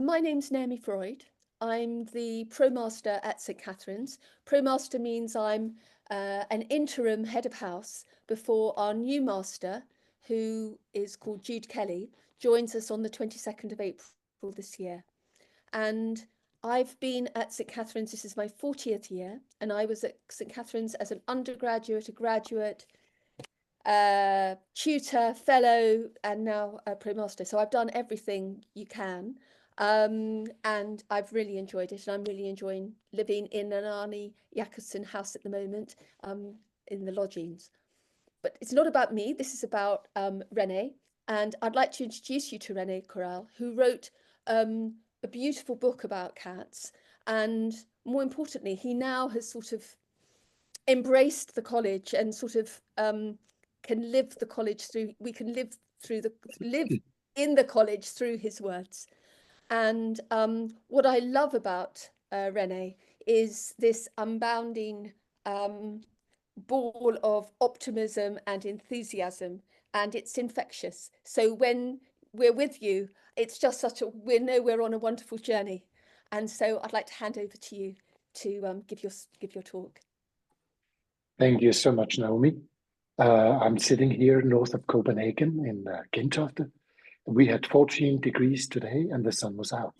My name's Naomi Freud. I'm the Pro-Master at St Catherine's. Pro-Master means I'm an interim head of house before our new master, who is called Jude Kelly, joins us on the 22nd of April this year. And I've been at St Catherine's, this is my 40th year, and I was at St Catherine's as an undergraduate, a graduate, tutor, fellow, and now a Pro-Master. So I've done everything you can. And I've really enjoyed it, and I'm really enjoying living in an Arne Jacobsen house at the moment, in the lodgings. But it's not about me, this is about René, and I'd like to introduce you to René Kural, who wrote a beautiful book about Catz, and more importantly, he now has sort of embraced the college and sort of can live the college through, we can live in the college through his words. And what I love about René is this unbounding ball of optimism and enthusiasm, and it's infectious. So when we're with you, it's just we know we're on a wonderful journey. And so I'd like to hand over to you to give your talk. Thank you so much, Naomi. I'm sitting here north of Copenhagen in Gentofte. We had 14 degrees today and the sun was out.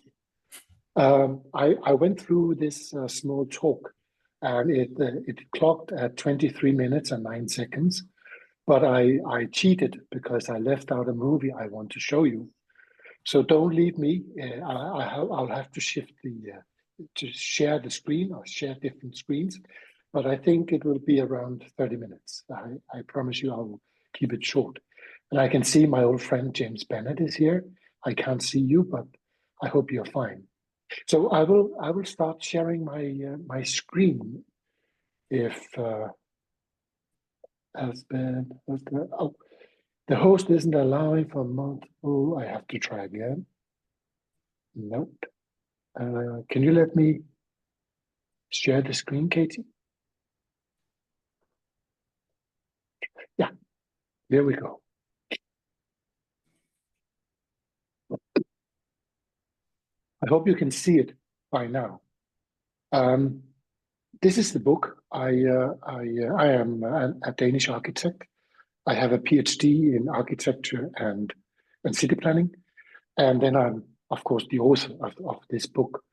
I went through this small talk and it clocked at 23 minutes and 9 seconds, but I cheated because I left out a movie I want to show you. So don't leave me. I'll have to shift to share the screen or share different screens, but I think it will be around 30 minutes. I promise you I will keep it short. And I can see my old friend James Bennett is here. I can't see you, but I hope you're fine. So I will start sharing my screen. If the host isn't allowing for multiple, I have to try again. Nope. Can you let me share the screen, Katie? Yeah, there we go. I hope you can see it by now. This is the book. I am a Danish architect. I have a PhD in architecture and city planning. And then I'm, of course, the author of this book,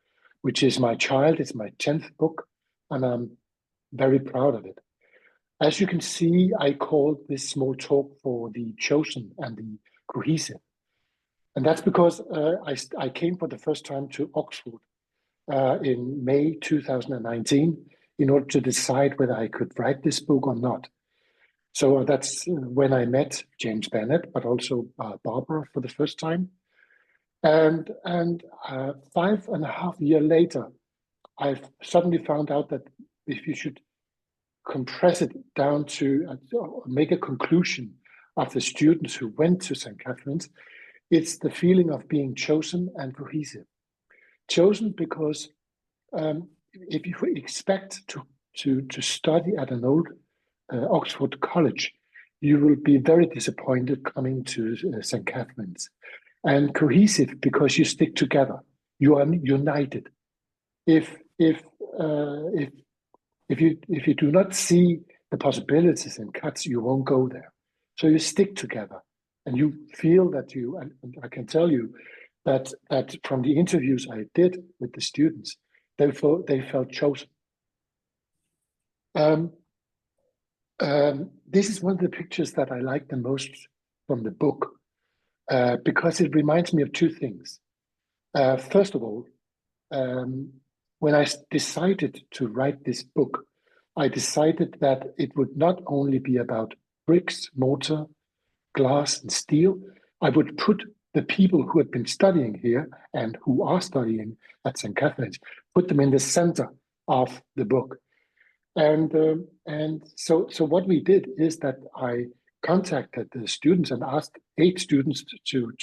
which is my child. It's my 10th book, and I'm very proud of it. As you can see, I called this small talk for the chosen and the cohesive. And that's because I came for the first time to Oxford in May 2019 in order to decide whether I could write this book or not. So that's when I met James Bennett, but also Barbara for the first time. And 5.5 years later, I've suddenly found out that if you should compress it down to make a conclusion of the students who went to St. Catherine's, it's the feeling of being chosen and cohesive. Chosen because if you expect to study at an old Oxford college, you will be very disappointed coming to St. Catherine's. And cohesive because you stick together, you are united. If you do not see the possibilities in Catz, you won't go there. So you stick together, and you feel that and I can tell you that from the interviews I did with the students, they felt chosen. This is one of the pictures that I like the most from the book, because it reminds me of two things. First of all, when I decided to write this book, I decided that it would not only be about bricks, mortar, glass, and steel. I would put the people who had been studying here and who are studying at St. Catherine's, put them in the center of the book. And so what we did is that I contacted the students and asked 8 students to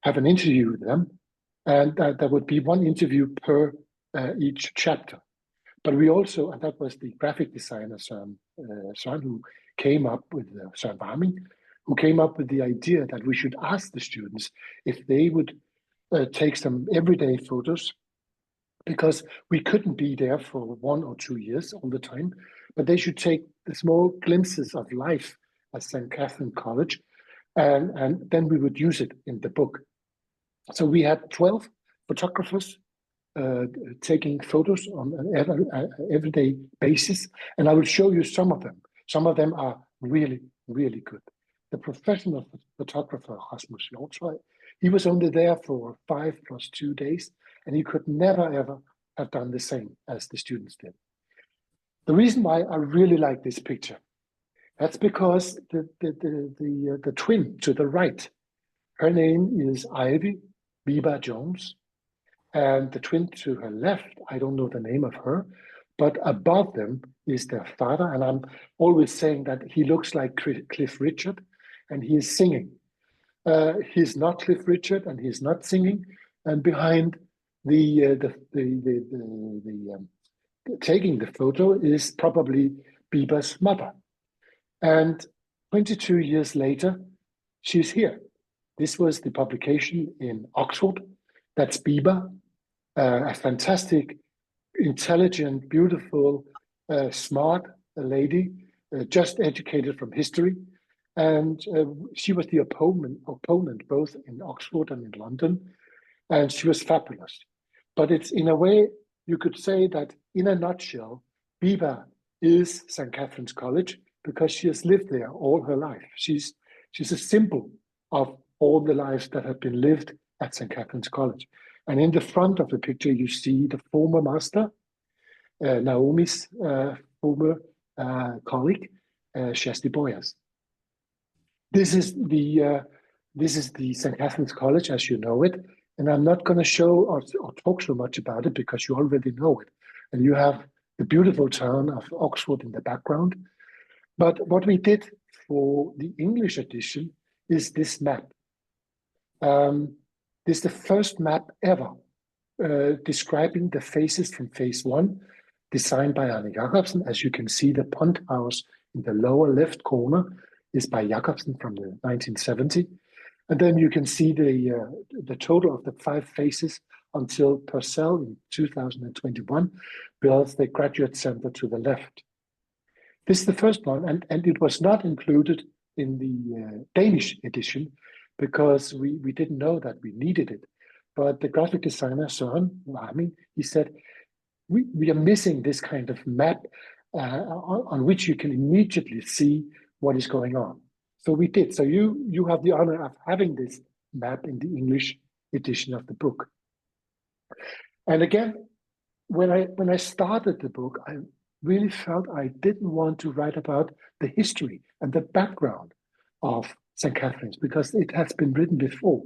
have an interview with them. And there would be one interview per each chapter. But we also, and that was the graphic designer, Søren, who came up with, Søren Warming, who came up with the idea that we should ask the students if they would take some everyday photos, because we couldn't be there for 1 or 2 years all the time, but they should take the small glimpses of life at St. Catherine College, and then we would use it in the book. So we had 12 photographers taking photos on an everyday basis, and I will show you some of them. Some of them are really, really good. The professional photographer, Rasmus Hjortshøj, he was only there for 5 + 2 days, and he could never, ever have done the same as the students did. The reason why I really like this picture, that's because the twin to the right, her name is Ivy Bieber Jones, and the twin to her left, I don't know the name of her, but above them is their father, and I'm always saying that he looks like Cliff Richard, and he is singing. He's not Cliff Richard, and he's not singing. And behind taking the photo is probably Bieber's mother. And 22 years later, she's here. This was the publication in Oxford. That's Bieber, a fantastic, intelligent, beautiful, smart lady, just educated from history. And she was the opponent both in Oxford and in London, and she was fabulous. But it's, in a way, you could say that in a nutshell, Bieber is St. Catherine's College because she has lived there all her life. She's a symbol of all the lives that have been lived at St. Catherine's College. And in the front of the picture, you see the former master, Naomi's former colleague, Shasti Boyas. This is the St. Catherine's College as you know it, and I'm not going to show or talk so much about it because you already know it, and you have the beautiful town of Oxford in the background. But what we did for the English edition is this map. This is the first map ever describing the faces from phase 1, designed by Arne Jacobsen. As you can see, the pond house in the lower left corner is by Jacobsen from the 1970. And then you can see the total of the 5 faces until Purcell in 2021 builds the graduate center to the left. This is the first one, and it was not included in the Danish edition because we didn't know that we needed it. But the graphic designer, Søren Warming, he said, we are missing this kind of map on which you can immediately see what is going on. So we did. So you have the honor of having this map in the English edition of the book. And again, when I started the book, I really felt I didn't want to write about the history and the background of St. Catherine's because it has been written before.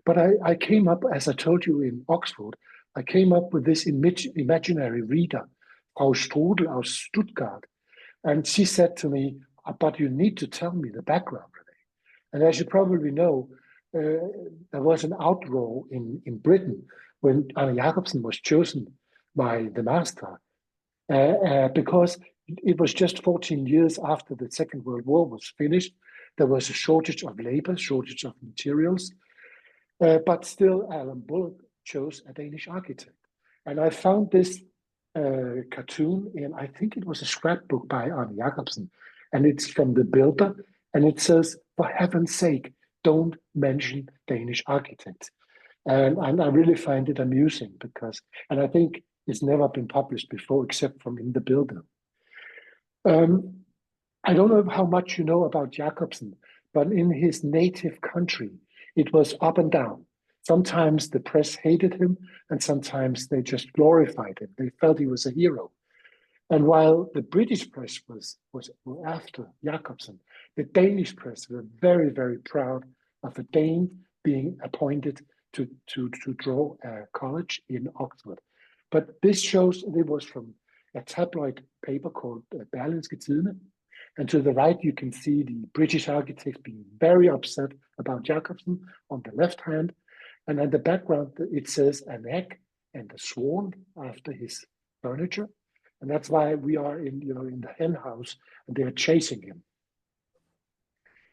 But I came up, as I told you in Oxford, I came up with this imaginary reader, Frau Strudel aus Stuttgart. And she said to me, but you need to tell me the background, René. And as you probably know, there was an outroar in Britain when Arne Jacobsen was chosen by the master because it was just 14 years after the Second World War was finished. There was a shortage of labor, shortage of materials, but still Alan Bullock chose a Danish architect. And I found this cartoon in, I think it was a scrapbook by Arne Jacobsen, and it's from The Builder, and it says, for heaven's sake, don't mention Danish architects. And I really find it amusing because, and I think it's never been published before except from in The Builder. I don't know how much you know about Jacobsen, but in his native country, it was up and down. Sometimes the press hated him, and sometimes they just glorified him. They felt he was a hero. And while the British press was after Jacobsen, the Danish press were very, very proud of a Dane being appointed to draw a college in Oxford. But this shows it was from a tabloid paper called Berlingske Tidende. And to the right, you can see the British architects being very upset about Jacobsen on the left hand. And in the background, it says an egg and a swan after his furniture. And that's why we are in the hen house and they are chasing him.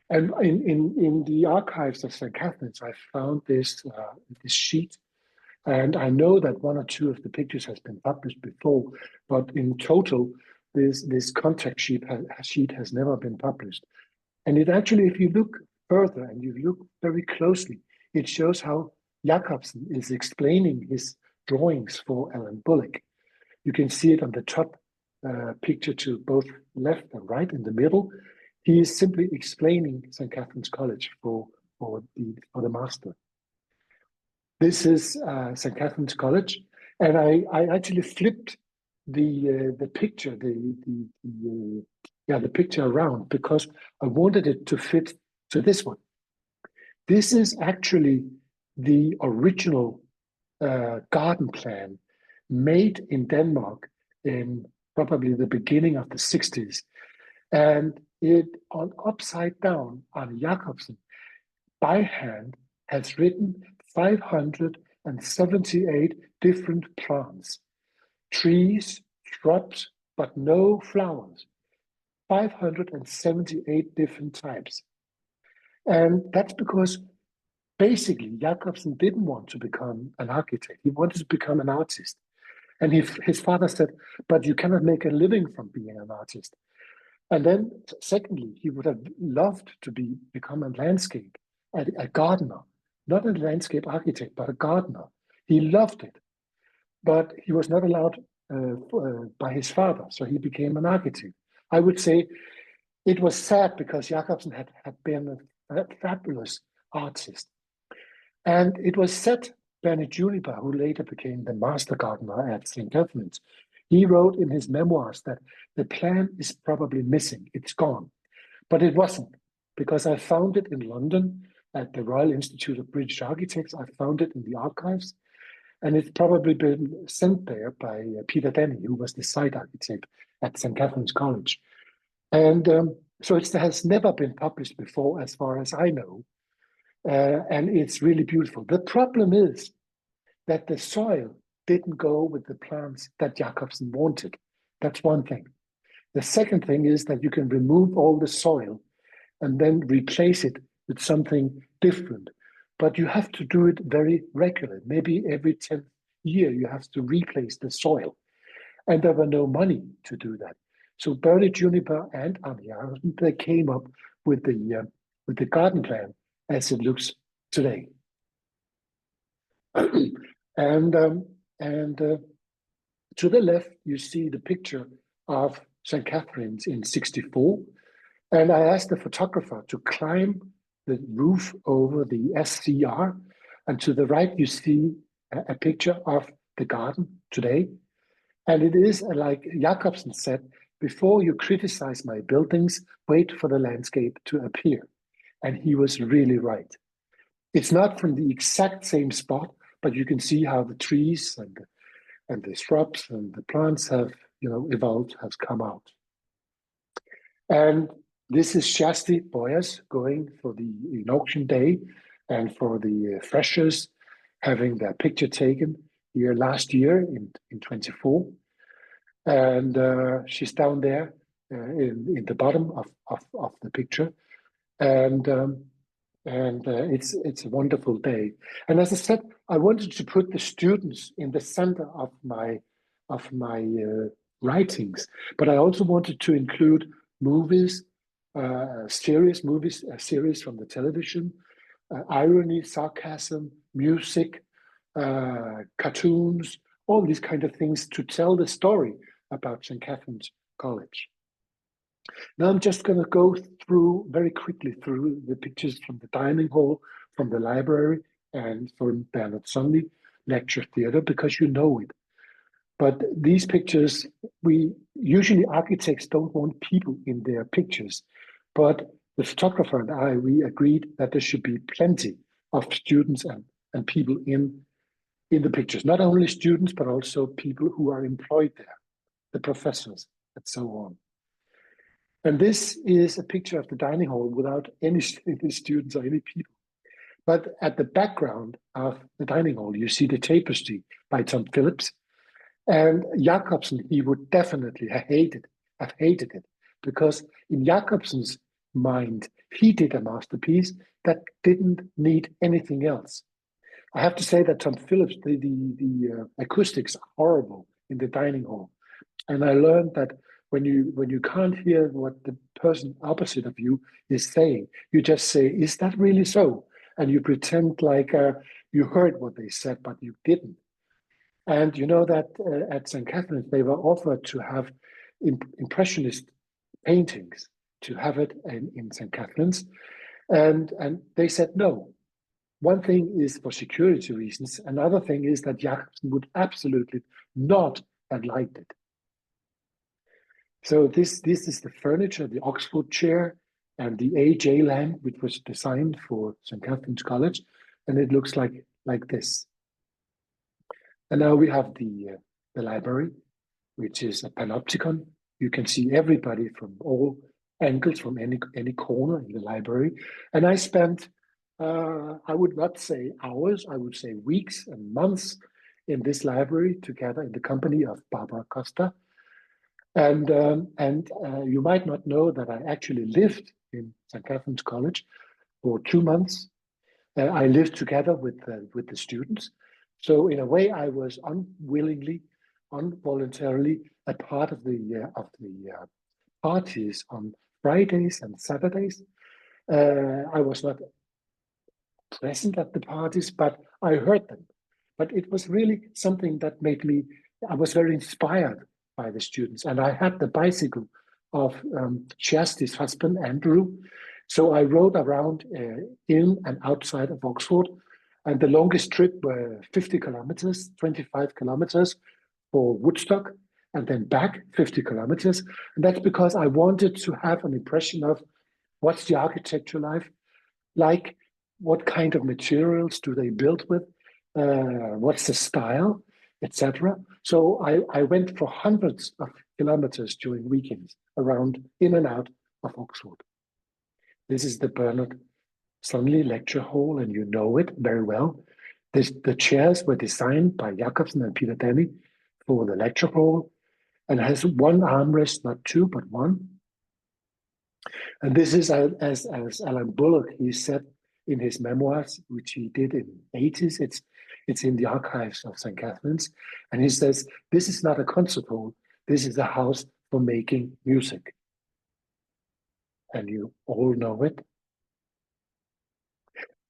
And in the archives of St. Catherine's, I found this sheet, and I know that one or two of the pictures has been published before, but in total, this contact sheet has never been published. And it actually, if you look further and you look very closely, it shows how Jacobsen is explaining his drawings for Alan Bullock. You can see it on the top picture to both left and right in the middle. He is simply explaining St. Catherine's College for the master. This is St. Catherine's College, and I actually flipped the picture the picture around because I wanted it to fit to this one. This is actually the original garden plan made in Denmark in probably the beginning of the 60s. And it on upside down, Arne Jacobsen by hand has written 578 different plants, trees, shrubs, but no flowers. 578 different types. And that's because basically Jacobsen didn't want to become an architect. He wanted to become an artist. And his father said, but you cannot make a living from being an artist. And then secondly, he would have loved to become a gardener, not a landscape architect, but a gardener. He loved it, but he was not allowed by his father. So he became an architect. I would say it was sad because Jacobsen had been a fabulous artist. And it was said, Bernie Juniper, who later became the master gardener at St. Catherine's, he wrote in his memoirs that the plan is probably missing, it's gone. But it wasn't, because I found it in London at the Royal Institute of British Architects. I found it in the archives, and it's probably been sent there by Peter Denny, who was the site architect at St. Catherine's College. And so it has never been published before, as far as I know. And it's really beautiful. The problem is that the soil didn't go with the plants that Jacobsen wanted. That's one thing. The second thing is that you can remove all the soil and then replace it with something different. But you have to do it very regularly. Maybe every 10th year you have to replace the soil. And there were no money to do that. So Bernie Juniper and Arne Jacobsen, they came up with the garden plan as it looks today. And to the left, you see the picture of St. Catherine's in '64. And I asked the photographer to climb the roof over the SCR. And to the right, you see a picture of the garden today. And it is like Jacobsen said, before you criticize my buildings, wait for the landscape to appear. And he was really right. It's not from the exact same spot, but you can see how the trees and the shrubs and the plants have, evolved, has come out. And this is Shasti Boyas going for the auction day and for the freshers having their picture taken here last year in 24. And she's down there in the bottom of the picture. And it's a wonderful day. And as I said, I wanted to put the students in the center of my writings, but I also wanted to include movies, series from the television, irony, sarcasm, music, cartoons, all these kind of things to tell the story about St. Catherine's College. Now I'm just going to go very quickly through the pictures from the dining hall, from the library, and from Bernard Sundby Lecture Theatre, because you know it. But these pictures, usually architects don't want people in their pictures, but the photographer and I, we agreed that there should be plenty of students and people in the pictures. Not only students, but also people who are employed there, the professors, and so on. And this is a picture of the dining hall without any students or any people. But at the background of the dining hall, you see the tapestry by Tom Phillips. And Jacobsen, he would definitely have hated it, because in Jacobsen's mind. He did a masterpiece that didn't need anything else. I have to say that Tom Phillips, the acoustics are horrible in the dining hall. And I learned that when you can't hear what the person opposite of you is saying, you just say, "Is that really so?" And you pretend like you heard what they said, but you didn't. And you know that at St. Catherine's, they were offered to have impressionist paintings, to have it in St. Catherine's. And they said no. One thing is for security reasons. Another thing is that Jacobsen would absolutely not have liked it. So this is the furniture, the Oxford chair, and the AJ lamp, which was designed for St. Catherine's College, and it looks like this. And now we have the library, which is a panopticon. You can see everybody from all angles, from any corner in the library. And I spent, I would not say hours, I would say weeks and months in this library together in the company of Barbara Costa. And you might not know that I actually lived in St. Catherine's College for 2 months. I lived together with the students. So in a way, I was unwillingly, involuntarily a part of the parties on Fridays and Saturdays. I was not present at the parties, but I heard them. But it was really something that made me, I was very inspired by the students. And I had the bicycle of Shersti's husband, Andrew. So I rode around in and outside of Oxford. And the longest trip were 50 kilometers, 25 kilometers for Woodstock, and then back 50 kilometers. And that's because I wanted to have an impression of what's the architecture like, what kind of materials do they build with, what's the style, etc. So I went for hundreds of kilometers during weekends around in and out of Oxford. This is the Bernard Sunley Lecture Hall, and you know it very well. The chairs were designed by Jacobsen and Peter Denny for the lecture hall, and has one armrest, not two, but one. And this is, as Alan Bullock, he said in his memoirs, which he did in the 80s, it's in the archives of St. Catherine's. And he says, this is not a concert hall, this is a house for making music. And you all know it.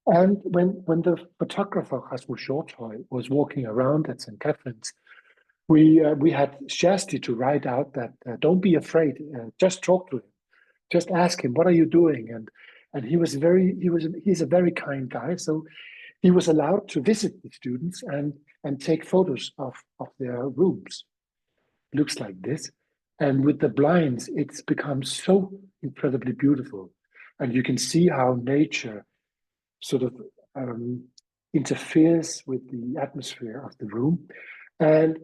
And when the photographer Rasmus Hjortshøj was walking around at St. Catherine's, we had Shersti to write out that don't be afraid, just talk to him, just ask him, what are you doing? And he's a very kind guy, so he was allowed to visit the students and take photos of their rooms. Looks like this, and with the blinds, it's become so incredibly beautiful, and you can see how nature sort of interferes with the atmosphere of the room. And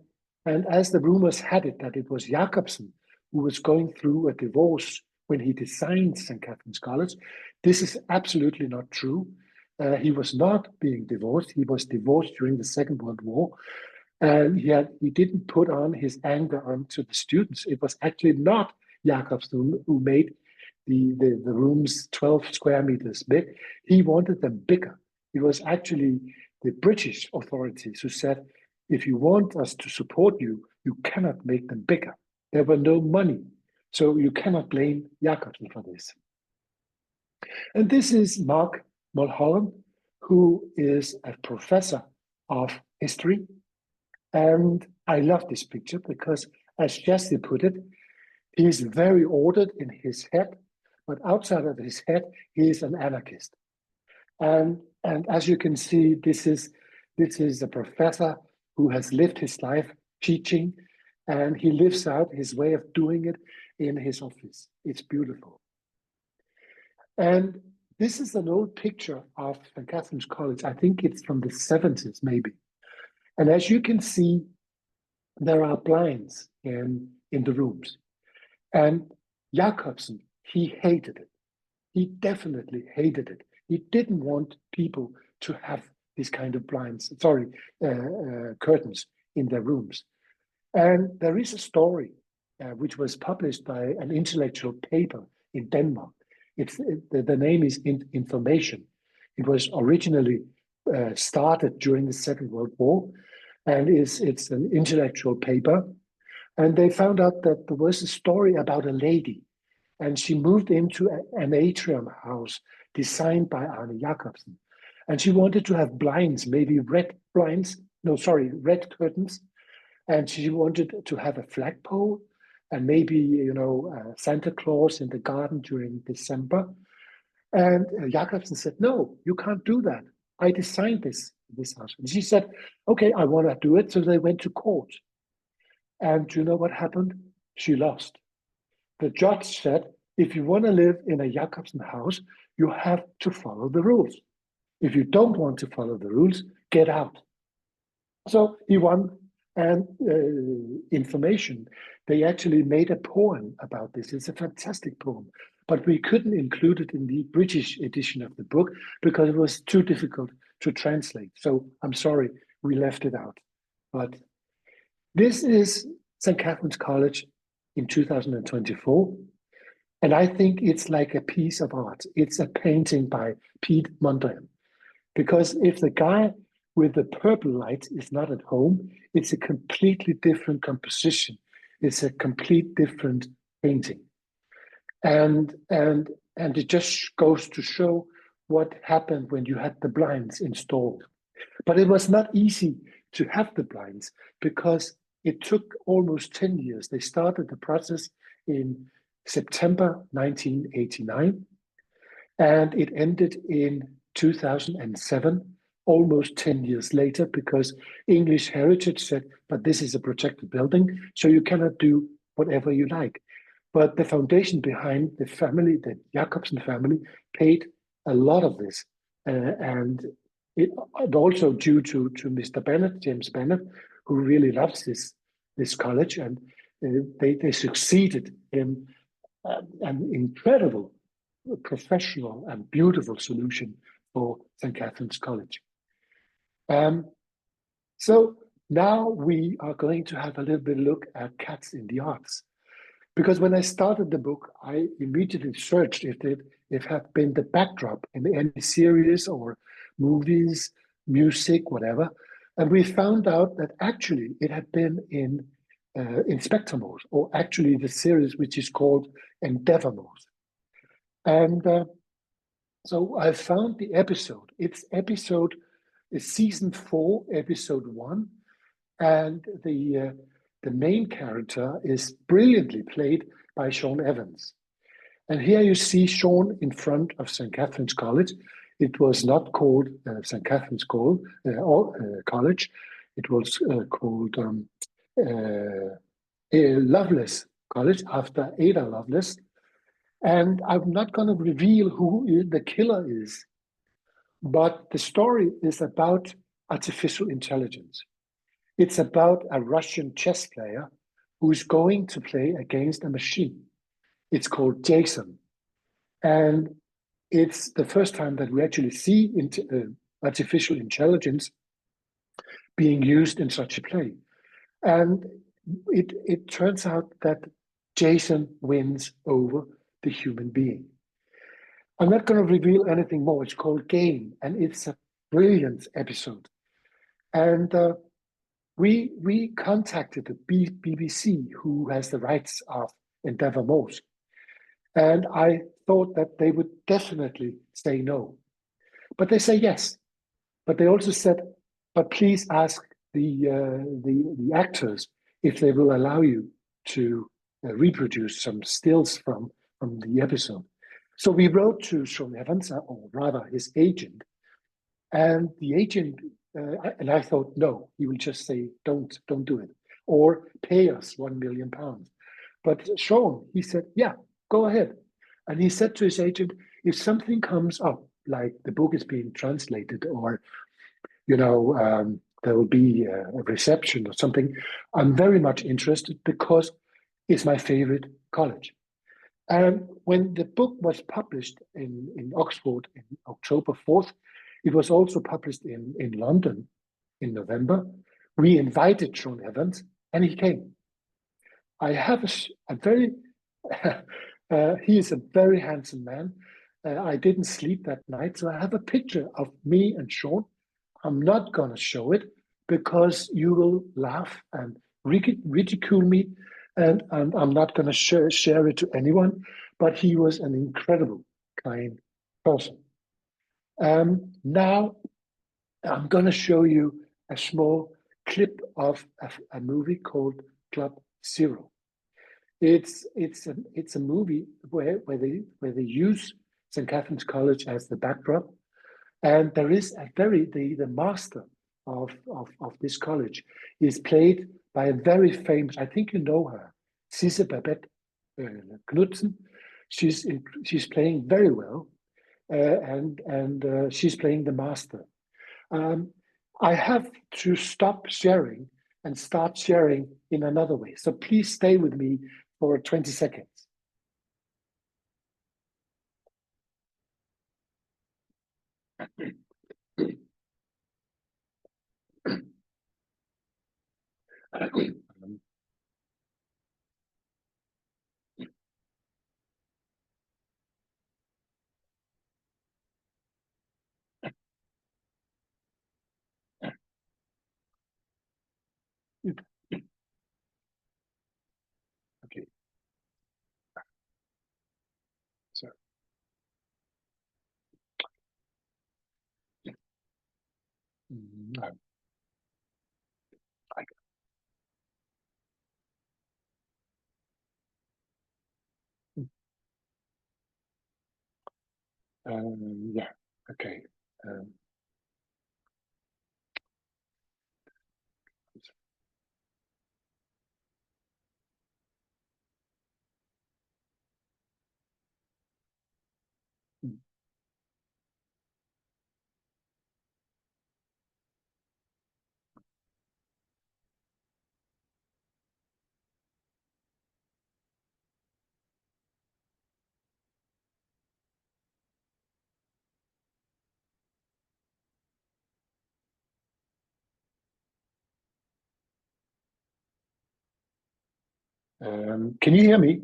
as the rumors had it that it was Jacobsen who was going through a divorce when he designed St. Catherine's College, this is absolutely not true. He was not being divorced. He was divorced during the Second World War. And he didn't put on his anger onto the students. It was actually not Jacobsen who made the rooms 12 square meters big. He wanted them bigger. It was actually the British authorities who said, if you want us to support you, you cannot make them bigger. There were no money. So you cannot blame Jacobsen for this. And this is Mark Mulholland, who is a professor of history. And I love this picture because, as Jesse put it, he is very ordered in his head, but outside of his head, he is an anarchist. And as you can see, this is a professor who has lived his life teaching, and he lives out his way of doing it in his office. It's beautiful. And this is an old picture of St. Catherine's College. I think it's from the 70s, maybe. And as you can see, there are blinds in the rooms. And Jacobsen, he hated it. He definitely hated it. He didn't want people to have this kind of curtains in their rooms. And there is a story which was published by an intellectual paper in Denmark. The name is Information. It was originally started during the Second World War, and it's an intellectual paper. And they found out that there was a story about a lady, and she moved into an atrium house designed by Arne Jacobsen. And she wanted to have blinds, maybe red blinds, no, sorry, red curtains. And she wanted to have a flagpole and maybe, Santa Claus in the garden during December. And Jacobsen said, no, you can't do that. I designed this house. And she said, okay, I want to do it. So they went to court. And do you know what happened? She lost. The judge said, if you want to live in a Jacobsen house, you have to follow the rules. If you don't want to follow the rules, get out. So he won. And Information, they actually made a poem about this. It's a fantastic poem, but we couldn't include it in the British edition of the book because it was too difficult to translate. So I'm sorry, we left it out. But this is St. Catherine's College in 2024. And I think it's like a piece of art. It's a painting by Pete Mondrian. Because if the guy with the purple light is not at home, it's a completely different composition. It's a complete different painting. And it just goes to show what happened when you had the blinds installed. But it was not easy to have the blinds because it took almost 10 years. They started the process in September 1989, and it ended in 2007, almost 10 years later, because English Heritage said, but this is a protected building, so you cannot do whatever you like. But the foundation behind the family, the Jacobsen family, paid a lot of this. And it also due to Mr. Bennett, James Bennett, who really loves this college, and they succeeded in an incredible professional and beautiful solution for St. Catherine's College. So now we are going to have a little bit look at Catz in the arts. Because when I started the book, I immediately searched if it had been the backdrop in any series or movies, music, whatever. And we found out that actually it had been in Inspector Morse, or actually the series which is called Endeavour Morse. And so I found the episode. It's season 4, episode 1, and the main character is brilliantly played by Sean Evans. And here you see Sean in front of St. Catherine's College. It was not called St. Catherine's College. It was called Lovelace College after Ada Lovelace. And I'm not going to reveal who the killer is, but the story is about artificial intelligence. It's about a Russian chess player who's going to play against a machine. It's called Jason. And it's the first time that we actually see artificial intelligence being used in such a play. And it turns out that Jason wins over the human being. I'm not going to reveal anything more. It's called Game, and it's a brilliant episode. And we contacted the BBC, who has the rights of Endeavour Morse. And I thought that they would definitely say no. But they say yes. But they also said, but please ask the actors if they will allow you to reproduce some stills from the episode. So we wrote to Sean Evans, or rather his agent, and the agent, and I thought, no, he will just say, don't do it, or pay us £1 million. But Sean, he said, yeah, go ahead. And he said to his agent, if something comes up, like the book is being translated, or, there will be a reception or something, I'm very much interested because it's my favorite college. And when the book was published in Oxford in October 4th, it was also published in London in November. We invited Sean Evans, and he came. I have a very He is a very handsome man. I didn't sleep that night, so I have a picture of me and Sean. I'm not going to show it because you will laugh and ridicule me, and I'm not going to share it to anyone. But he was an incredible, kind person. Now I'm going to show you a small clip of a movie called Club Zero. It's a movie where they use St. Catherine's College as the backdrop, and there is the master of this college is played by a very famous, I think you know her, Sisse Babette Knudsen. She's playing very well, and she's playing the master. I have to stop sharing and start sharing in another way. So please stay with me for 20 seconds. Okay, so I, yeah, okay. Can you hear me?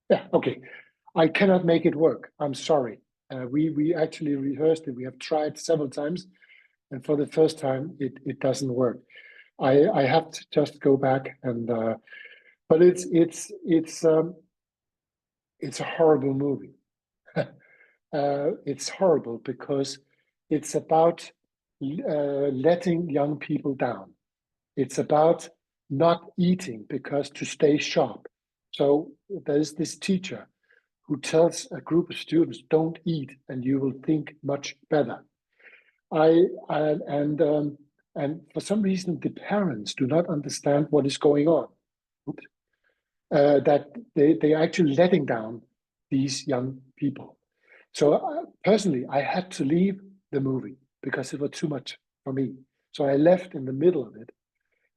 Yeah, okay. I cannot make it work. I'm sorry. We actually rehearsed it. We have tried several times, and for the first time, it doesn't work. I have to just go back and but it's a horrible movie. It's horrible because it's about letting young people down. It's about not eating because to stay sharp. So there's this teacher who tells a group of students, "Don't eat, and you will think much better." I and for some reason the parents do not understand what is going on. That they are actually letting down these young people. So personally, I had to leave the movie because it was too much for me. So I left in the middle of it,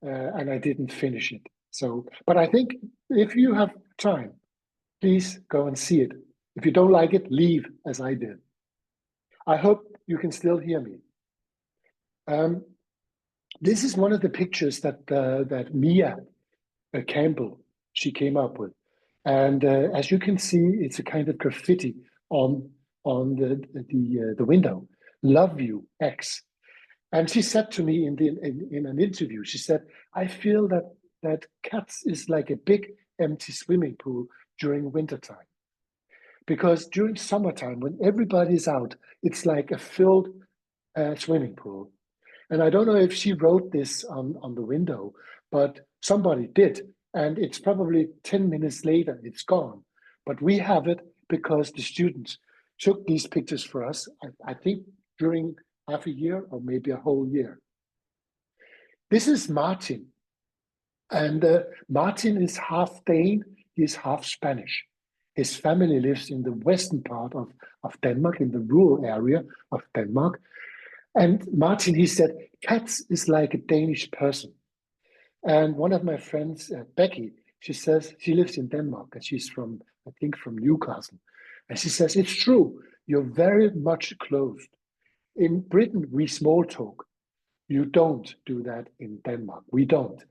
and I didn't finish it. So, but I think if you have time, please go and see it. If you don't like it, leave as I did. I hope you can still hear me. Um, this is one of the pictures that Mia Campbell she came up with, and as you can see, it's a kind of graffiti on the window. Love you, X. And she said to me in an interview, she said, "I feel that Catz is like a big empty swimming pool during wintertime. Because during summertime, when everybody's out, it's like a filled swimming pool." And I don't know if she wrote this on the window, but somebody did. And it's probably 10 minutes later, it's gone. But we have it because the students took these pictures for us, I think during half a year or maybe a whole year. This is Martin. And Martin is half Dane, he's half Spanish. His family lives in the western part of Denmark, in the rural area of Denmark. And Martin, he said, Catz is like a Danish person. And one of my friends, Becky, she says she lives in Denmark and she's from, I think, from Newcastle. And she says, it's true, you're very much closed. In Britain, we small talk. You don't do that in Denmark. We don't.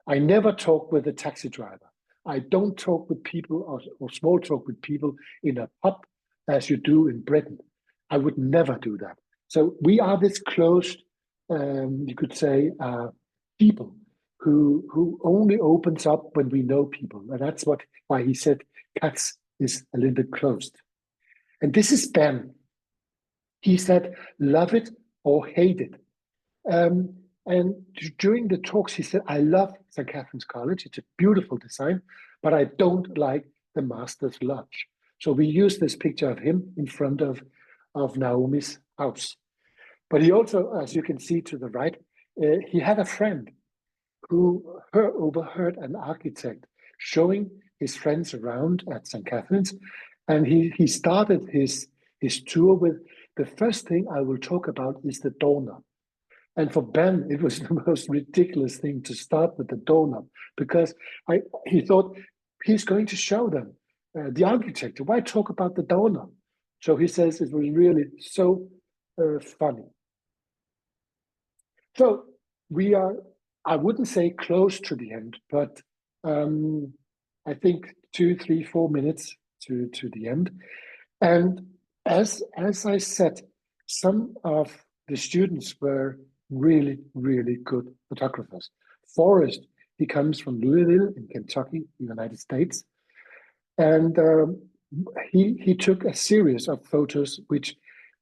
I never talk with a taxi driver. I don't talk with people or small talk with people in a pub as you do in Britain. I would never do that. So we are this closed, you could say, people who only opens up when we know people. And that's why he said Catz is a little bit closed. And this is Ben. He said, love it or hate it. And during the talks, he said, I love St. Catherine's College. It's a beautiful design, but I don't like the Master's Lodge. So we use this picture of him in front of Naomi's house. But he also, as you can see to the right, he had a friend who overheard an architect showing his friends around at St. Catherine's. And he started his tour with, the first thing I will talk about is the doorknob. And for Ben, it was the most ridiculous thing to start with the doorknob, because he thought he's going to show them the architecture. Why talk about the doorknob? So he says it was really so funny. So we are, I wouldn't say close to the end, but I think 2, 3, 4 minutes to the end. And as I said, some of the students were really, really good photographers. Forrest, he comes from Louisville in Kentucky, United States. And he took a series of photos, which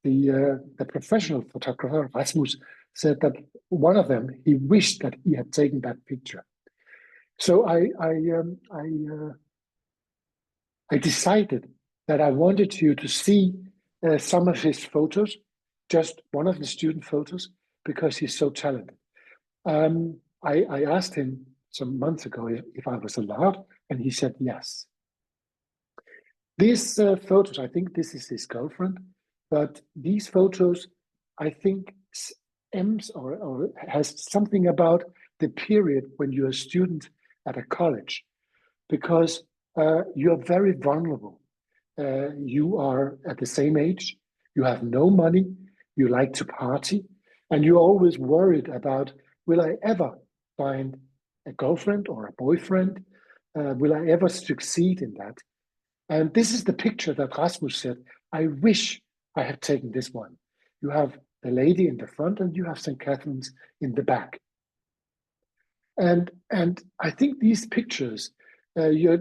the professional photographer, Rasmus, said that one of them, he wished that he had taken that picture. So I decided that I wanted you to see some of his photos, just one of the student photos, because he's so talented. I asked him some months ago if I was allowed, and he said yes. These photos, I think this is his girlfriend, but these photos, I think, stems or has something about the period when you're a student at a college, because you're very vulnerable. You are at the same age, you have no money, you like to party, and you're always worried about, will I ever find a girlfriend or a boyfriend? Will I ever succeed in that? And this is the picture that Rasmus said, I wish I had taken this one. You have the lady in the front and you have St. Catherine's in the back. And I think these pictures, you're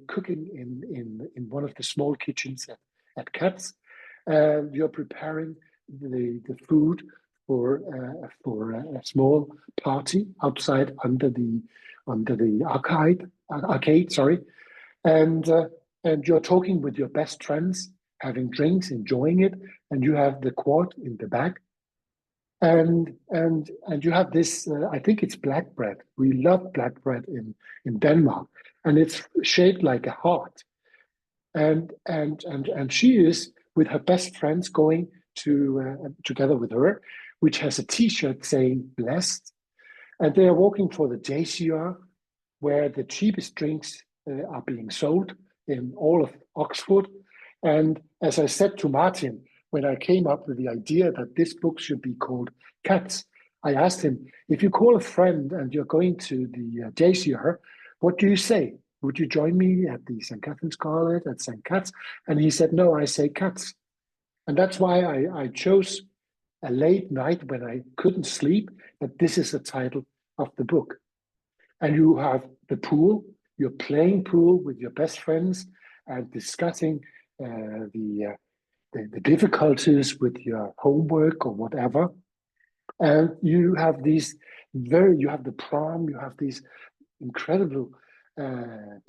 cooking in one of the small kitchens at Catz. You're preparing the food for a small party outside under the arcade, sorry. And you're talking with your best friends, having drinks, enjoying it, and you have the quad in the back, and you have this. I think it's black bread. We love black bread in Denmark, and it's shaped like a heart. And she is with her best friends going to together with her, which has a T-shirt saying "blessed," and they are walking for the JCR, where the cheapest drinks are being sold in all of Oxford. And as I said to Martin, when I came up with the idea that this book should be called Catz, I asked him, if you call a friend and you're going to the JCR, what do you say? Would you join me at the St. Catherine's College at St. Catz? And he said, no, I say Catz. And that's why I chose a late night when I couldn't sleep, that this is the title of the book. And you have the pool, you're playing pool with your best friends and discussing the difficulties with your homework or whatever. And you have you have the prom, you have these incredible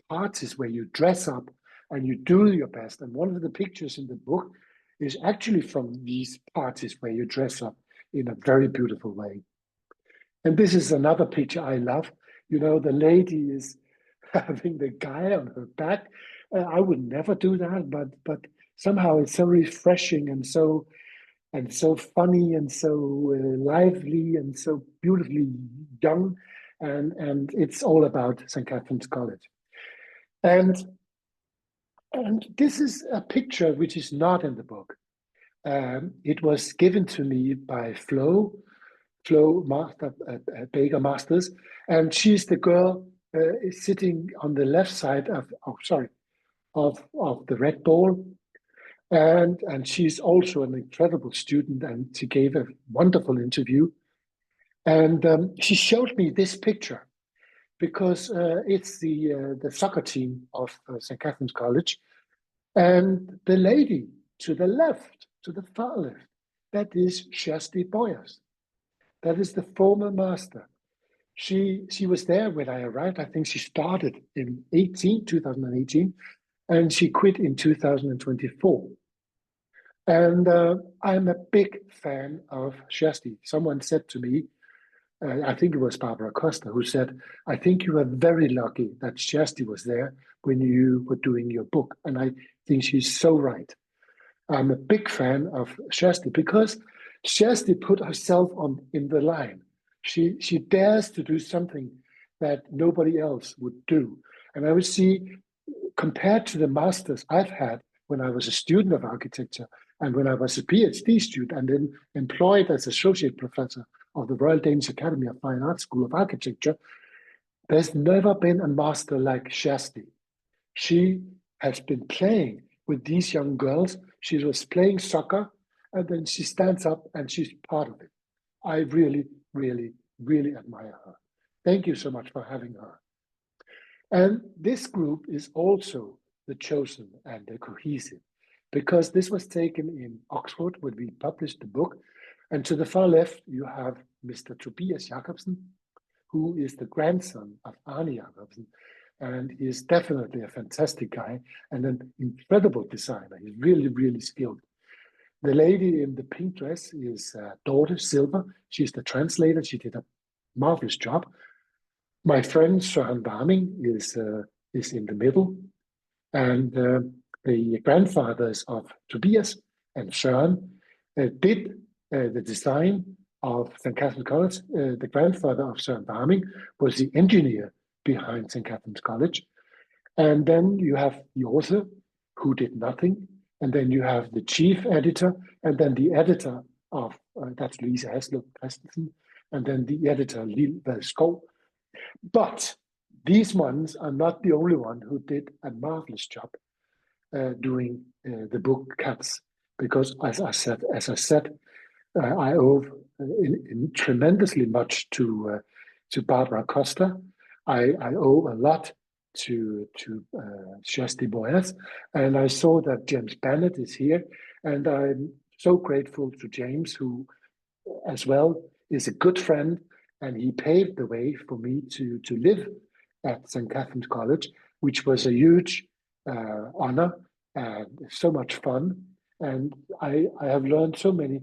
parties where you dress up and you do your best. And one of the pictures in the book is actually from these parties where you dress up in a very beautiful way. And this is another picture I love. You know, the lady is having the guy on her back. I would never do that, but somehow it's so refreshing and so funny and so lively and so beautifully young, and it's all about St. Catherine's College. And this is a picture which is not in the book. It was given to me by Flo Baker Masters, and she's the girl is sitting on the left side of the red ball. And she's also an incredible student, and she gave a wonderful interview. And she showed me this picture because it's the soccer team of St. Catherine's College. And the lady to the left, to the far left, that is Kjersti Boyers. That is the former master. She was there when I arrived. I think she started in 2018, and she quit in 2024. And I'm a big fan of Kjersti. Someone said to me, I think it was Barbara Costa, who said, I think you were very lucky that Kjersti was there when you were doing your book. And I think she's so right. I'm a big fan of Kjersti because Kjersti put herself in the line. She dares to do something that nobody else would do. And I would see, compared to the masters I've had when I was a student of architecture and when I was a PhD student and then employed as associate professor of the Royal Danish Academy of Fine Arts School of Architecture, there's never been a master like Kjersti. She has been playing with these young girls. She was playing soccer, and then she stands up and she's part of it. I really, really, really admire her. Thank you so much for having her. And this group is also the chosen and the cohesive, because this was taken in Oxford when we published the book. And to the far left, you have Mr. Tobias Jacobsen, who is the grandson of Arne Jacobsen. And he is definitely a fantastic guy and an incredible designer. He's really, really skilled. The lady in the pink dress is Dorte Silver. She's the translator. She did a marvelous job. My friend Søren Warming is in the middle. And the grandfathers of Tobias and Søren did the design of St. Catherine's College. The grandfather of Søren Warming was the engineer behind St. Catherine's College. And then you have the author, who did nothing. And then you have the chief editor, and then the editor of, that's Louise Haslund Christensen, and then the editor, Lille Vadskov. But these ones are not the only one who did a marvelous job doing the book Catz, because as I said, I owe tremendously much to Barbara Costa. I owe a lot to Kjersti Boyers, and I saw that James Bennett is here, and I'm so grateful to James, who as well is a good friend, and he paved the way for me to live at St. Catherine's College, which was a huge honor and so much fun. And I have learned so many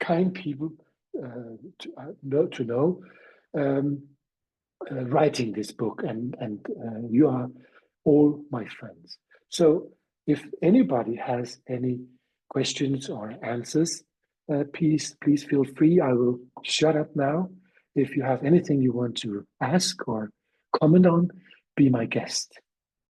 kind people to know writing this book, and you are all my friends. So if anybody has any questions or answers, please feel free. I will shut up now. If you have anything you want to ask or comment on, be my guest.